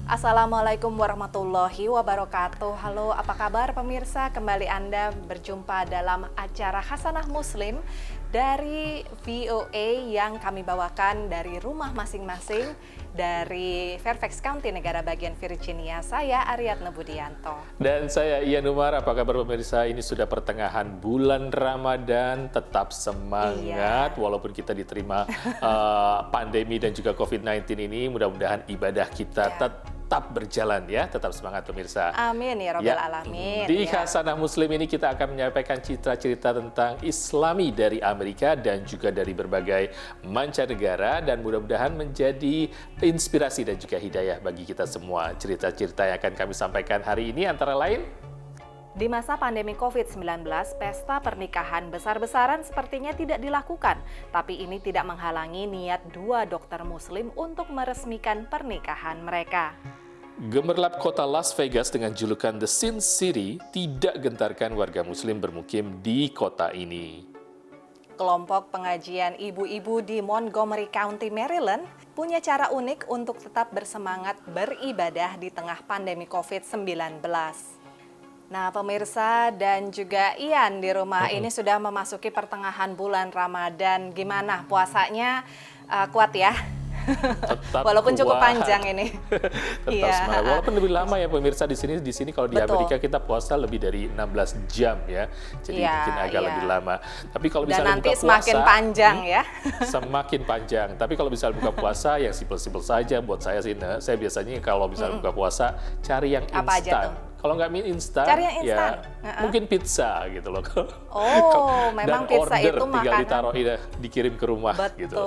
Assalamualaikum warahmatullahi wabarakatuh. Halo, apa kabar pemirsa? Kembali Anda berjumpa dalam acara Hasanah Muslim dari VOA yang kami bawakan dari rumah masing-masing dari Fairfax County, negara bagian Virginia. Saya Aryatna Budianto. Dan saya Ian Umar. Apa kabar pemirsa? Ini sudah pertengahan bulan Ramadan. Tetap semangat walaupun kita diterima pandemi dan juga COVID-19 ini. Mudah-mudahan ibadah kita tetap berjalan ya, tetap semangat pemirsa. Amin ya Rabbal Alamin. Di Hasanah Muslim ini kita akan menyampaikan cerita-cerita tentang Islami dari Amerika dan juga dari berbagai mancanegara, dan mudah-mudahan menjadi inspirasi dan juga hidayah bagi kita semua. Cerita-cerita yang akan kami sampaikan hari ini antara lain: di masa pandemi COVID-19, pesta pernikahan besar-besaran sepertinya tidak dilakukan, tapi ini tidak menghalangi niat dua dokter muslim untuk meresmikan pernikahan mereka. Gemerlap kota Las Vegas dengan julukan The Sin City tidak gentarkan warga muslim bermukim di kota ini. Kelompok pengajian ibu-ibu di Montgomery County, Maryland, punya cara unik untuk tetap bersemangat beribadah di tengah pandemi COVID-19. Nah, pemirsa dan juga Ian di rumah ini sudah memasuki pertengahan bulan Ramadan. Gimana puasanya? Kuat ya? Walaupun cukup panjang ini. Tetap semangat. Walaupun lebih lama ya pemirsa di sini kalau di Amerika kita puasa lebih dari 16 jam ya. Jadi mungkin agak lebih lama. Tapi kalau misalnya nanti buka puasa semakin panjang ya. Semakin panjang. Tapi kalau misalnya buka puasa yang simpel-simpel saja buat saya sih. Saya biasanya kalau misalnya buka puasa cari yang instan. Kalau nggak mie instan, ya mungkin pizza gitu loh. Memang pizza itu makanan. Tinggal ditaruh, dikirim ke rumah. Betul, gitu.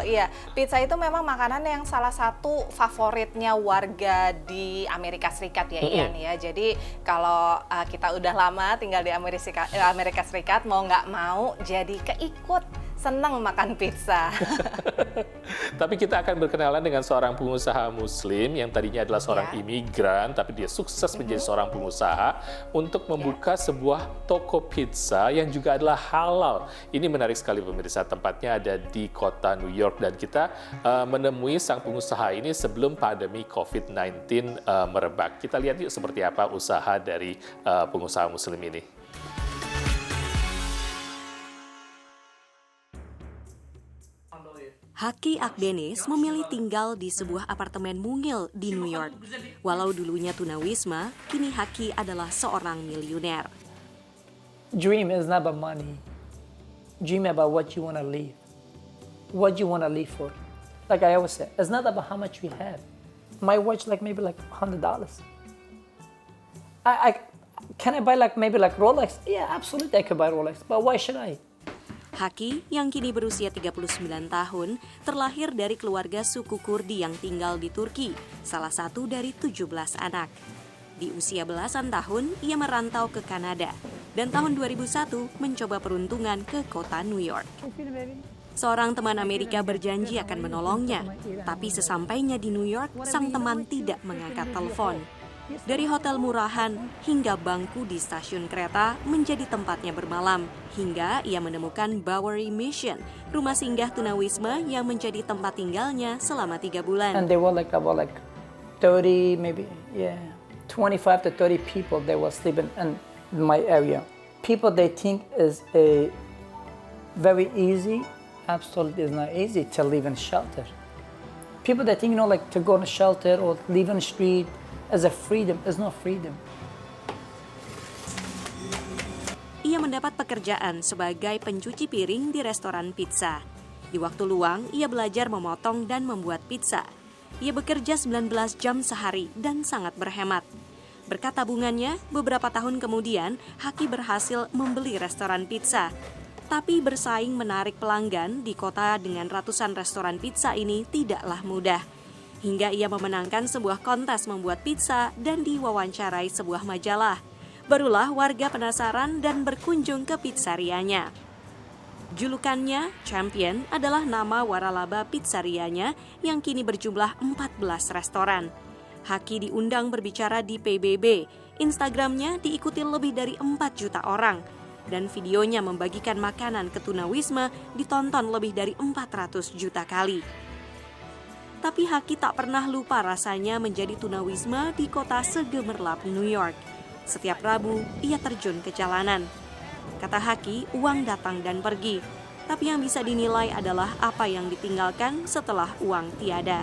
Iya. Pizza itu memang makanan yang salah satu favoritnya warga di Amerika Serikat ya, Ian ya. Jadi kalau kita udah lama tinggal di Amerika Serikat, mau nggak mau jadi keikut senang makan pizza. Tapi kita akan berkenalan dengan seorang pengusaha muslim yang tadinya adalah seorang imigran, tapi dia sukses menjadi seorang pengusaha untuk membuka sebuah toko pizza yang juga adalah halal. Ini menarik sekali pemirsa, tempatnya ada di kota New York, dan kita menemui sang pengusaha ini sebelum pandemi COVID-19 merebak. Kita lihat yuk seperti apa usaha dari pengusaha muslim ini. Haki Akdenis memilih tinggal di sebuah apartemen mungil di New York. Walau dulunya tunawisma, kini Haki adalah seorang miliuner. Dream is not about money. Dream about what you want to live. What you want to live for. Like I always say, it's not about how much we have. My watch maybe $100. Can I buy maybe Rolex? Yeah, absolutely I could buy Rolex. But why should I? Haki, yang kini berusia 39 tahun, terlahir dari keluarga suku Kurdi yang tinggal di Turki, salah satu dari 17 anak. Di usia belasan tahun, ia merantau ke Kanada, dan tahun 2001 mencoba peruntungan ke kota New York. Seorang teman Amerika berjanji akan menolongnya, tapi sesampainya di New York, sang teman tidak mengangkat telepon. Dari hotel murahan hingga bangku di stasiun kereta menjadi tempatnya bermalam, hingga ia menemukan Bowery Mission, rumah singgah tunawisma yang menjadi tempat tinggalnya selama 3 bulan. And they were about 30, maybe 25 to 30 people they were sleeping in my area. People they think is a very easy, absolutely is not easy to live in shelter. People that think to go in a shelter or live in the street as a freedom is not freedom. Ia mendapat pekerjaan sebagai pencuci piring di restoran pizza. Di waktu luang, ia belajar memotong dan membuat pizza. Ia bekerja 19 jam sehari dan sangat berhemat. Berkat tabungannya, beberapa tahun kemudian, Haki berhasil membeli restoran pizza. Tapi bersaing menarik pelanggan di kota dengan ratusan restoran pizza ini tidaklah mudah. Hingga ia memenangkan sebuah kontes membuat pizza dan diwawancarai sebuah majalah. Barulah warga penasaran dan berkunjung ke pizzerianya. Julukannya, Champion, adalah nama waralaba pizzerianya yang kini berjumlah 14 restoran. Haki diundang berbicara di PBB. Instagramnya diikuti lebih dari 4 juta orang. Dan videonya membagikan makanan ke tunawisma ditonton lebih dari 400 juta kali. Tapi Haki tak pernah lupa rasanya menjadi tunawisma di kota segemerlap New York. Setiap Rabu, ia terjun ke jalanan. Kata Haki, uang datang dan pergi. Tapi yang bisa dinilai adalah apa yang ditinggalkan setelah uang tiada.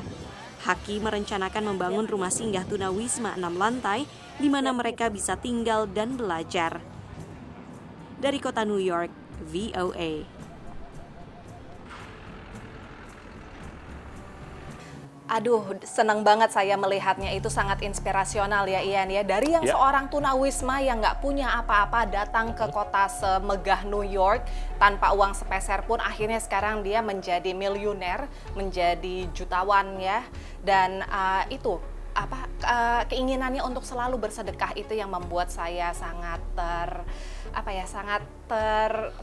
Haki merencanakan membangun rumah singgah tunawisma 6 lantai di mana mereka bisa tinggal dan belajar. Dari kota New York, VOA. Aduh, senang banget saya melihatnya, itu sangat inspirasional ya Ian ya. Dari yang seorang tunawisma yang nggak punya apa-apa datang ke kota semegah New York tanpa uang sepeser pun, akhirnya sekarang dia menjadi miliuner, menjadi jutawan ya. Dan itu keinginannya untuk selalu bersedekah itu yang membuat saya sangat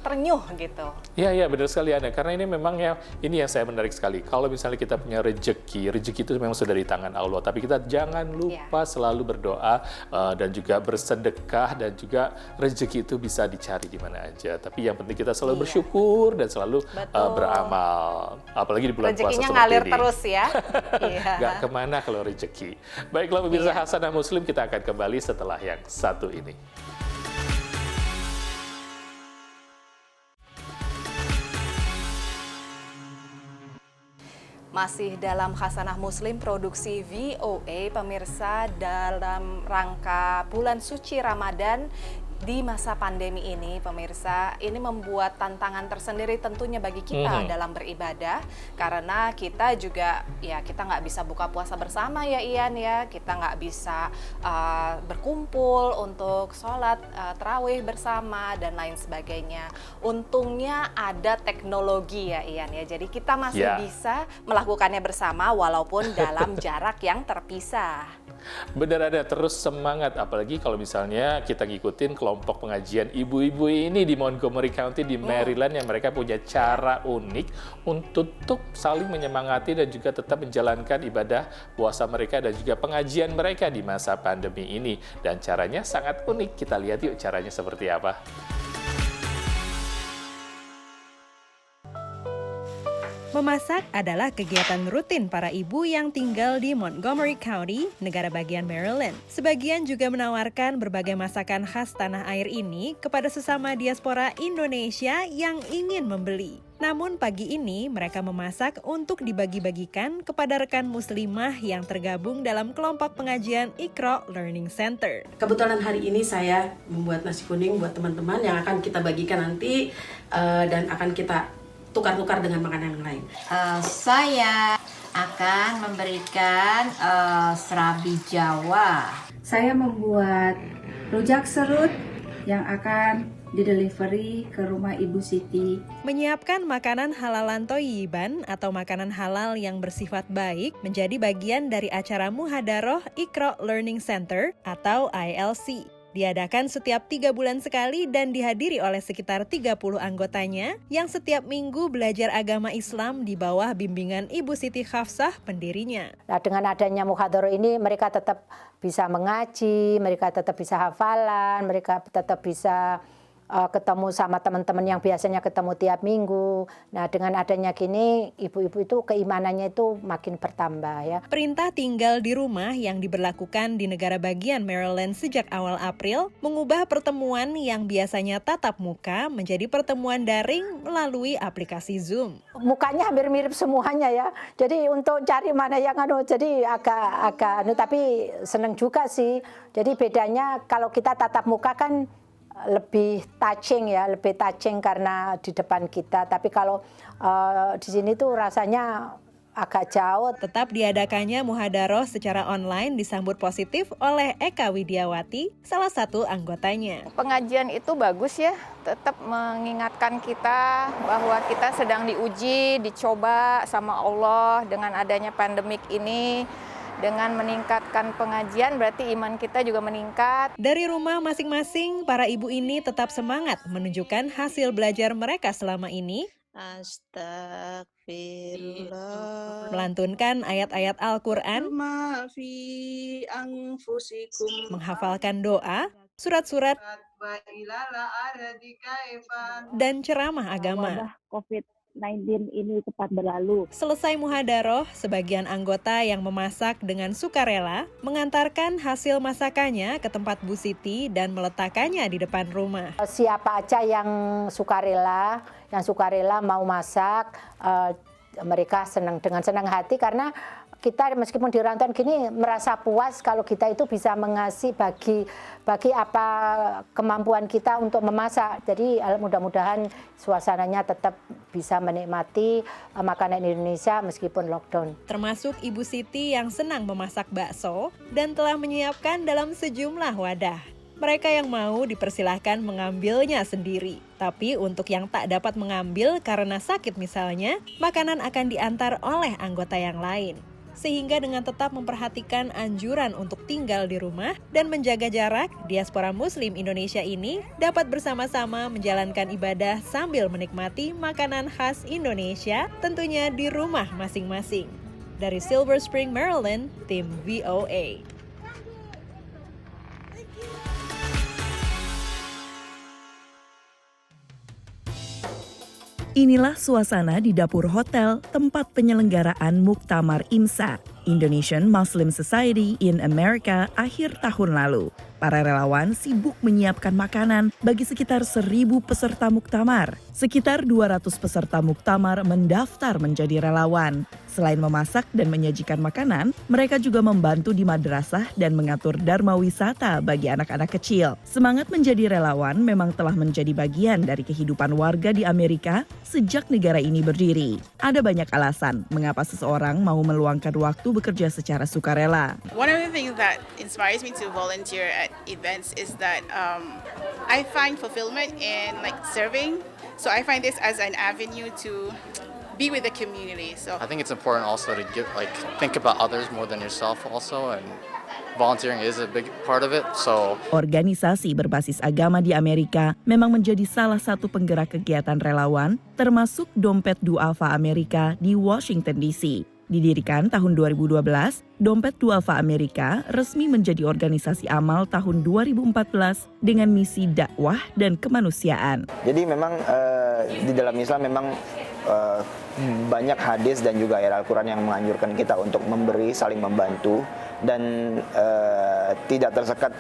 ternyuh gitu. Iya, benar sekali Ana. Karena ini memang ya, ini yang saya menarik sekali. Kalau misalnya kita punya rezeki itu memang sudah di tangan Allah. Tapi kita jangan lupa selalu berdoa dan juga bersedekah, dan juga rezeki itu bisa dicari di mana aja. Tapi yang penting kita selalu bersyukur dan selalu beramal. Apalagi di bulan puasa Rezekinya seperti ngalir ini. terus ya. Nggak kemana kalau rezeki. Baiklah pemirsa Hasanah Muslim, kita akan kembali setelah yang satu ini. Masih dalam Hasanah Muslim produksi VOA, pemirsa, dalam rangka bulan suci Ramadan di masa pandemi ini, pemirsa, ini membuat tantangan tersendiri tentunya bagi kita dalam beribadah, karena kita juga kita nggak bisa buka puasa bersama ya Ian ya, kita nggak bisa berkumpul untuk sholat tarawih bersama dan lain sebagainya. Untungnya ada teknologi ya Ian ya, jadi kita masih bisa melakukannya bersama walaupun dalam jarak yang terpisah. Benar, ada terus semangat, apalagi kalau misalnya kita ngikutin kelompok pengajian ibu-ibu ini di Montgomery County di Maryland, yang mereka punya cara unik untuk saling menyemangati dan juga tetap menjalankan ibadah puasa mereka dan juga pengajian mereka di masa pandemi ini. Dan caranya sangat unik, kita lihat yuk caranya seperti apa. Memasak adalah kegiatan rutin para ibu yang tinggal di Montgomery County, negara bagian Maryland. Sebagian juga menawarkan berbagai masakan khas tanah air ini kepada sesama diaspora Indonesia yang ingin membeli. Namun pagi ini mereka memasak untuk dibagi-bagikan kepada rekan muslimah yang tergabung dalam kelompok pengajian Iqra Learning Center. Kebetulan hari ini saya membuat nasi kuning buat teman-teman yang akan kita bagikan nanti dan akan kita tukar-tukar dengan makanan yang lain. Saya akan memberikan serabi Jawa. Saya membuat rujak serut yang akan didelivery ke rumah Ibu Siti. Menyiapkan makanan halalan Thoyiban atau makanan halal yang bersifat baik menjadi bagian dari acara Muhadaroh Iqra Learning Center atau ILC. Diadakan setiap 3 bulan sekali dan dihadiri oleh sekitar 30 anggotanya yang setiap minggu belajar agama Islam di bawah bimbingan Ibu Siti Hafsah, pendirinya. Nah, dengan adanya muhadharah ini mereka tetap bisa mengaji, mereka tetap bisa hafalan, mereka tetap bisa ketemu sama teman-teman yang biasanya ketemu tiap minggu. Nah, dengan adanya gini, ibu-ibu itu keimanannya itu makin bertambah ya. Perintah tinggal di rumah yang diberlakukan di negara bagian Maryland sejak awal April mengubah pertemuan yang biasanya tatap muka menjadi pertemuan daring melalui aplikasi Zoom. Mukanya hampir mirip semuanya ya. Jadi untuk cari mana yang jadi agak tapi seneng juga sih. Jadi bedanya kalau kita tatap muka kan lebih touching karena di depan kita. Tapi kalau di sini tuh rasanya agak jauh. Tetap diadakannya muhadaroh secara online disambut positif oleh Eka Widiawati, salah satu anggotanya. Pengajian itu bagus ya, tetap mengingatkan kita bahwa kita sedang diuji, dicoba sama Allah dengan adanya pandemik ini. Dengan meningkatkan pengajian berarti iman kita juga meningkat. Dari rumah masing-masing, para ibu ini tetap semangat menunjukkan hasil belajar mereka selama ini. Astagfirullah. Melantunkan ayat-ayat Al-Quran, menghafalkan doa, surat-surat, dan ceramah agama. COVID COVID-19 ini cepat berlalu. Selesai muhadaroh, sebagian anggota yang memasak dengan sukarela mengantarkan hasil masakannya ke tempat Bu Siti dan meletakkannya di depan rumah. Siapa aja yang sukarela mau masak, mereka senang dengan senang hati karena kita meskipun di rantauan gini merasa puas kalau kita itu bisa mengasih bagi apa kemampuan kita untuk memasak. Jadi mudah-mudahan suasananya tetap bisa menikmati makanan Indonesia meskipun lockdown. Termasuk Ibu Siti yang senang memasak bakso dan telah menyiapkan dalam sejumlah wadah. Mereka yang mau dipersilahkan mengambilnya sendiri. Tapi untuk yang tak dapat mengambil karena sakit misalnya, makanan akan diantar oleh anggota yang lain. Sehingga dengan tetap memperhatikan anjuran untuk tinggal di rumah dan menjaga jarak, diaspora Muslim Indonesia ini dapat bersama-sama menjalankan ibadah sambil menikmati makanan khas Indonesia, tentunya di rumah masing-masing. Dari Silver Spring, Maryland, tim VOA. Inilah suasana di dapur hotel tempat penyelenggaraan Muktamar IMSA, Indonesian Muslim Society in America, akhir tahun lalu. Para relawan sibuk menyiapkan makanan bagi sekitar 1.000 peserta muktamar. Sekitar 200 peserta muktamar mendaftar menjadi relawan. Selain memasak dan menyajikan makanan, mereka juga membantu di madrasah dan mengatur dharma wisata bagi anak-anak kecil. Semangat menjadi relawan memang telah menjadi bagian dari kehidupan warga di Amerika sejak negara ini berdiri. Ada banyak alasan mengapa seseorang mau meluangkan waktu bekerja secara sukarela. One of the things that inspires me to volunteer at events is that I find fulfillment in serving. So I find this as an avenue to be with the community. So I think it's important also to think about others more than yourself also, and volunteering is a big part of it. So organisasi berbasis agama di Amerika memang menjadi salah satu penggerak kegiatan relawan, termasuk Dompet Duafa Amerika di Washington DC. Didirikan tahun 2012, Dompet Duafa Amerika resmi menjadi organisasi amal tahun 2014 dengan misi dakwah dan kemanusiaan. Jadi memang di dalam Islam memang banyak hadis dan juga ayat Al-Quran yang menganjurkan kita untuk memberi, saling membantu, dan tidak tersekat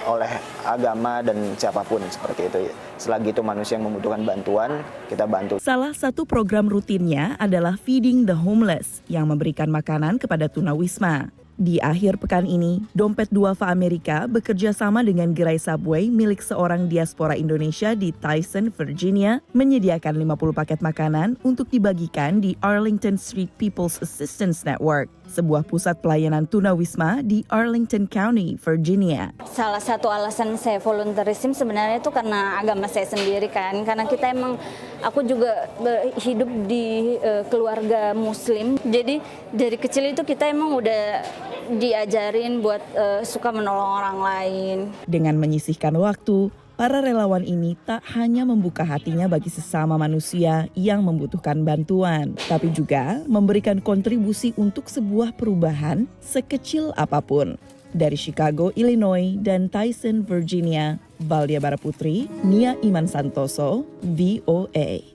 oleh agama dan siapapun seperti itu. Selagi itu manusia yang membutuhkan bantuan, kita bantu. Salah satu program rutinnya adalah Feeding the Homeless yang memberikan makanan kepada tunawisma. Di akhir pekan ini, Dompet Duafa Amerika bekerja sama dengan gerai Subway milik seorang diaspora Indonesia di Tyson, Virginia, menyediakan 50 paket makanan untuk dibagikan di Arlington Street People's Assistance Network, sebuah pusat pelayanan tunawisma di Arlington County, Virginia. Salah satu alasan saya volunteerism sebenarnya itu karena agama saya sendiri kan, karena kita aku juga hidup di keluarga Muslim, jadi dari kecil itu kita emang udah diajarin buat suka menolong orang lain. Dengan menyisihkan waktu, para relawan ini tak hanya membuka hatinya bagi sesama manusia yang membutuhkan bantuan, tapi juga memberikan kontribusi untuk sebuah perubahan sekecil apapun. Dari Chicago, Illinois, dan Tyson, Virginia, Valdia Baraputri, Nia Iman Santoso, VOA.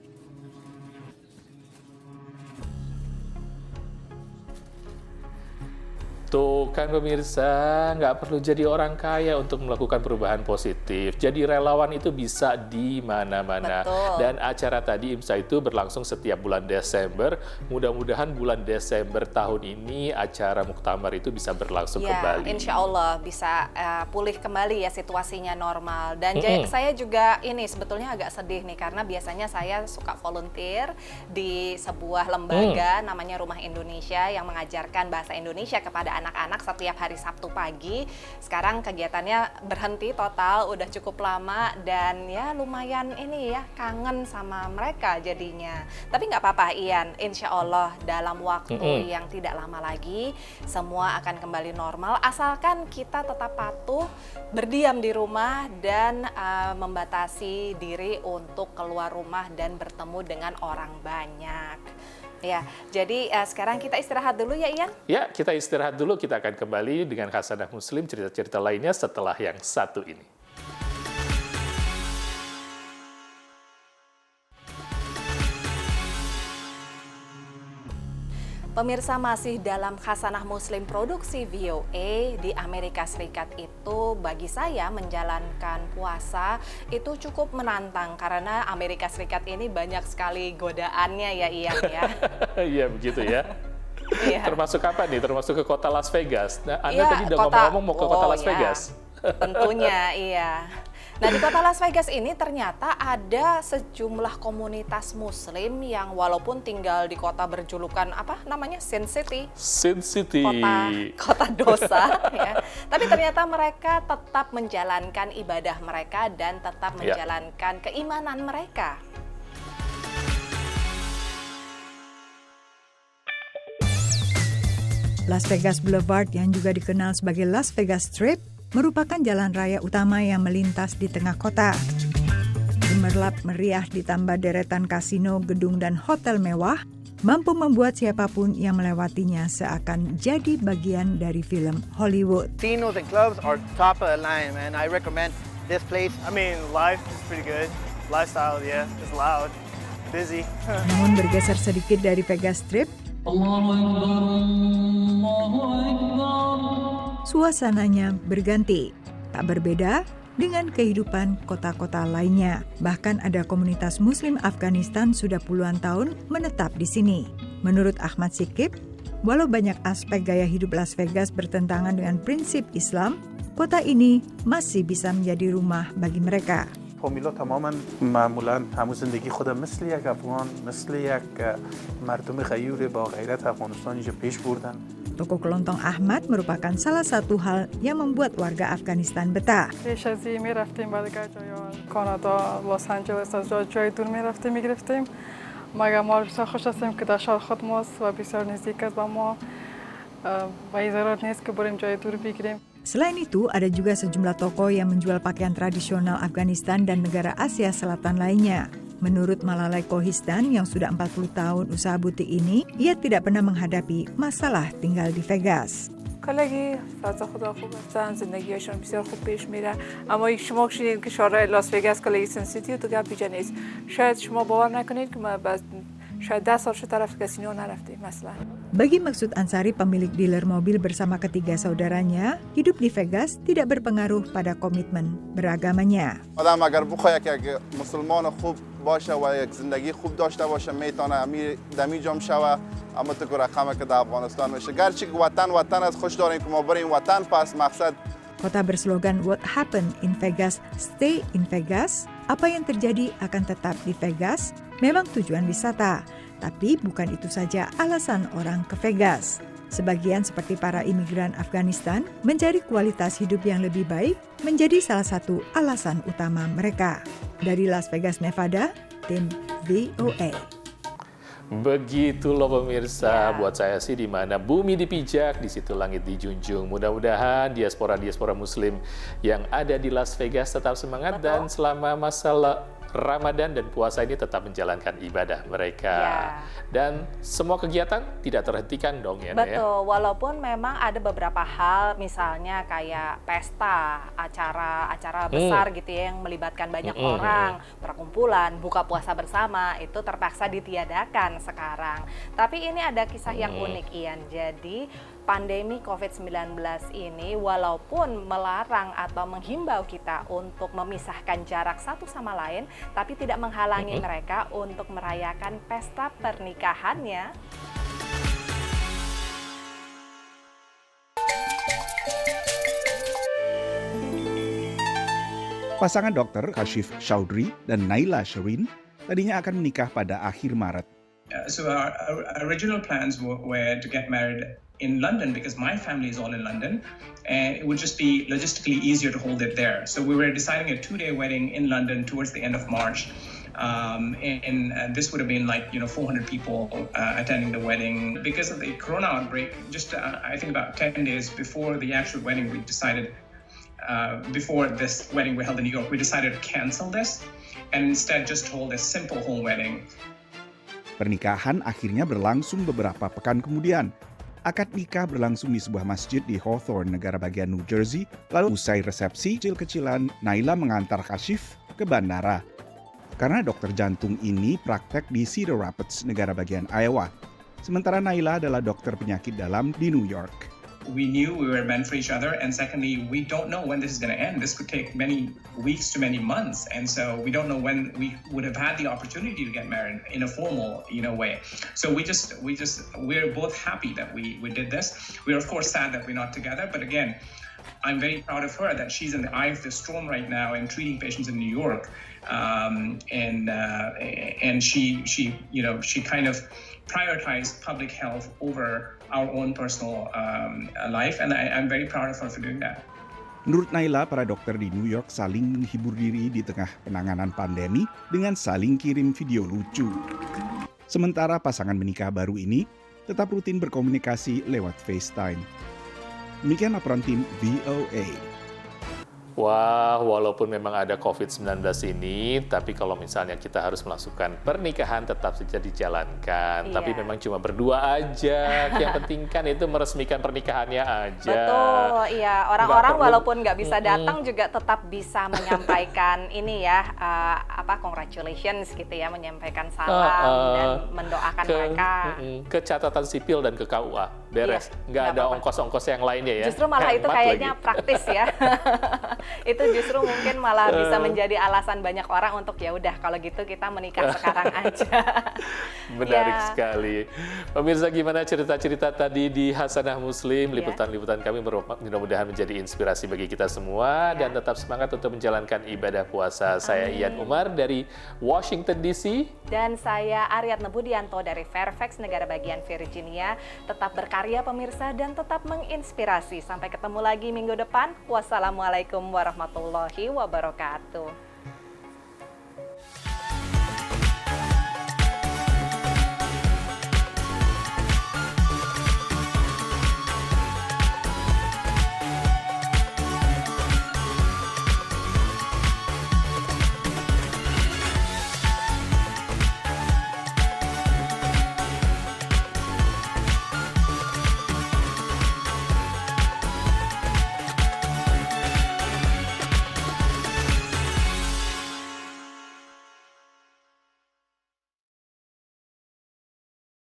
Tuh kan pemirsa, nggak perlu jadi orang kaya untuk melakukan perubahan positif. Jadi relawan itu bisa di mana-mana. Dan acara tadi IMSA itu berlangsung setiap bulan Desember. Mudah-mudahan bulan Desember tahun ini acara muktamar itu bisa berlangsung kembali. Insya Allah bisa pulih kembali ya situasinya normal. Dan saya juga ini sebetulnya agak sedih nih karena biasanya saya suka volunteer di sebuah lembaga namanya Rumah Indonesia yang mengajarkan bahasa Indonesia kepada anak-anak setiap hari Sabtu pagi. Sekarang kegiatannya berhenti total, udah cukup lama dan ya lumayan ini ya kangen sama mereka jadinya. Tapi nggak apa-apa Ian, insya Allah dalam waktu yang tidak lama lagi semua akan kembali normal asalkan kita tetap patuh, berdiam di rumah dan membatasi diri untuk keluar rumah dan bertemu dengan orang banyak. Ya, jadi sekarang kita istirahat dulu ya Ian? Ya, kita istirahat dulu. Kita akan kembali dengan Khasanah Muslim, cerita-cerita lainnya setelah yang satu ini. Pemirsa, masih dalam Khasanah Muslim Produksi VOA di Amerika Serikat itu, bagi saya menjalankan puasa itu cukup menantang karena Amerika Serikat ini banyak sekali godaannya ya Ian ya. Iya begitu ya. Iya. Termasuk apa nih? Termasuk ke kota Las Vegas. Nah, Anda Iya, tadi udah ngomong-ngomong mau ke kota Las Vegas. Tentunya, iya. Nah, di kota Las Vegas ini ternyata ada sejumlah komunitas Muslim yang walaupun tinggal di kota berjulukan apa namanya Sin City, Sin City, kota dosa, ya. Tapi ternyata mereka tetap menjalankan ibadah mereka dan tetap menjalankan keimanan mereka. Las Vegas Boulevard yang juga dikenal sebagai Las Vegas Strip merupakan jalan raya utama yang melintas di tengah kota. Gemerlap meriah ditambah deretan kasino, gedung, dan hotel mewah mampu membuat siapapun yang melewatinya seakan jadi bagian dari film Hollywood. Casinos and clubs are top of the line, man. I recommend this place. I mean, life is pretty good. Lifestyle, yeah, it's loud, busy. Namun bergeser sedikit dari Vegas Strip, suasananya berganti, tak berbeda dengan kehidupan kota-kota lainnya. Bahkan ada komunitas Muslim Afghanistan sudah puluhan tahun menetap di sini. Menurut Ahmad Sikip, walau banyak aspek gaya hidup Las Vegas bertentangan dengan prinsip Islam, kota ini masih bisa menjadi rumah bagi mereka. فامیلا تماما معمولا همون زندگی خودم مثل یک افغان مثل یک مردم غیور با غیرت افغانستان اینجا پیش بردن. Toko kelontong Ahmad merupakan salah satu hal yang membuat warga Afghanistan betah. پیش از این میرفتیم بعد جای کانادا لس آنجلس از جای دور میرفتیم میگرفتیم مگر ما بسیار خوش هستیم که در شهر خود ماست و بسیار نزدیک است با ما و ضرورت نیست که بریم جای دور بگیریم. Selain itu, ada juga sejumlah toko yang menjual pakaian tradisional Afghanistan dan negara Asia Selatan lainnya. Menurut Malalai Kohistan yang sudah 40 tahun usaha butik ini, ia tidak pernah menghadapi masalah tinggal di Vegas. کلگی فضا خدا خوب هستن زندگیشون بسیار خوب پیش میره اما شما شنیدید که شهر لاس وگاس کلگی سن سیتی تو گپ بیجا نیست شاید شما باور نکنید که ما شاید 10 سال شد طرف کسینو نرفتیم مثلا. Bagi Maksud Ansari, pemilik dealer mobil bersama ketiga saudaranya, hidup di Vegas tidak berpengaruh pada komitmen beragamanya. آدم اگر بخواد که مسلمان خوب باشه و یک زندگی خوب داشته باشه میتونه دمی جام شوه اما تو رقمی که در افغانستان میشه گرچه وطن از خوش داریم که ما بریم وطن پس مقصد. Kota berslogan What Happened in Vegas, Stay in Vegas. Apa yang terjadi akan tetap di Vegas memang tujuan wisata, tapi bukan itu saja alasan orang ke Vegas. Sebagian seperti para imigran Afghanistan, mencari kualitas hidup yang lebih baik menjadi salah satu alasan utama mereka. Dari Las Vegas, Nevada, tim VOA. Begitu loh pemirsa, buat saya sih di mana bumi dipijak, di situ langit dijunjung. Mudah-mudahan diaspora Muslim yang ada di Las Vegas tetap semangat dan selama masa Ramadan dan puasa ini tetap menjalankan ibadah mereka. Dan semua kegiatan tidak terhentikan dong ya. Betul, walaupun memang ada beberapa hal misalnya kayak pesta, acara besar gitu ya yang melibatkan banyak orang, perkumpulan, buka puasa bersama itu terpaksa ditiadakan sekarang. Tapi ini ada kisah yang unik Ian. Jadi pandemi COVID-19 ini walaupun melarang atau menghimbau kita untuk memisahkan jarak satu sama lain, tapi tidak menghalangi mereka untuk merayakan pesta pernikahannya. Pasangan dokter Kashif Chowdhury dan Naila Sherin tadinya akan menikah pada akhir Maret. So our original plans were to get married in London because my family is all in London and it would just be logistically easier to hold it there. So we were deciding a 2-day wedding in London towards the end of March. And this would have been like 400 people attending the wedding. Because of the corona outbreak, just I think about 10 days before the actual wedding, we decided before this wedding we held in New York, we decided to cancel this and instead just hold a simple home wedding. Pernikahan akhirnya berlangsung beberapa pekan kemudian. Akad nikah berlangsung di sebuah masjid di Hawthorne, negara bagian New Jersey. Lalu usai resepsi kecil-kecilan, Naila mengantar Kashif ke bandara. Karena dokter jantung ini praktek di Cedar Rapids, negara bagian Iowa. Sementara Naila adalah dokter penyakit dalam di New York. We knew we were meant for each other, and secondly, we don't know when this is going to end. This could take many weeks to many months, and so we don't know when we would have had the opportunity to get married in a formal, way. So we're both happy that we did this. We're of course sad that we're not together, but again, I'm very proud of her that she's in the eye of the storm right now and treating patients in New York, and she kind of prioritized public health over our own personal life, and I'm very proud of her for doing that. Menurut Naila, para dokter di New York saling menghibur diri di tengah penanganan pandemi dengan saling kirim video lucu. Sementara pasangan menikah baru ini tetap rutin berkomunikasi lewat FaceTime. Demikian laporan tim VOA. Wah, walaupun memang ada COVID-19 ini, tapi kalau misalnya kita harus melangsungkan pernikahan tetap saja dijalankan. Iya. Tapi memang cuma berdua aja. Yang penting kan itu meresmikan pernikahannya aja. Betul, iya. Orang-orang Nggak perlu- walaupun nggak bisa datang juga tetap bisa menyampaikan ini ya, congratulations gitu ya, menyampaikan salam dan mendoakan mereka. Ke catatan sipil dan ke KUA. Beres. Iya, nggak ada apa-apa. ongkos-ongkos yang lainnya ya. Justru malah itu Hemat kayaknya lagi. praktis ya. Itu justru mungkin malah bisa menjadi alasan banyak orang untuk ya udah kalau gitu kita menikah sekarang aja. Menarik Ya. sekali. Pemirsa, gimana cerita-cerita tadi di Hasanah Muslim? Liputan-liputan kami mudah-mudahan menjadi inspirasi bagi kita semua dan tetap semangat untuk menjalankan ibadah puasa. Saya Ian Umar dari Washington DC. Dan saya Aryatna Budianto dari Fairfax, negara bagian Virginia. Tetap berkarya pemirsa dan tetap menginspirasi. Sampai ketemu lagi minggu depan. Wassalamualaikum warahmatullahi wabarakatuh.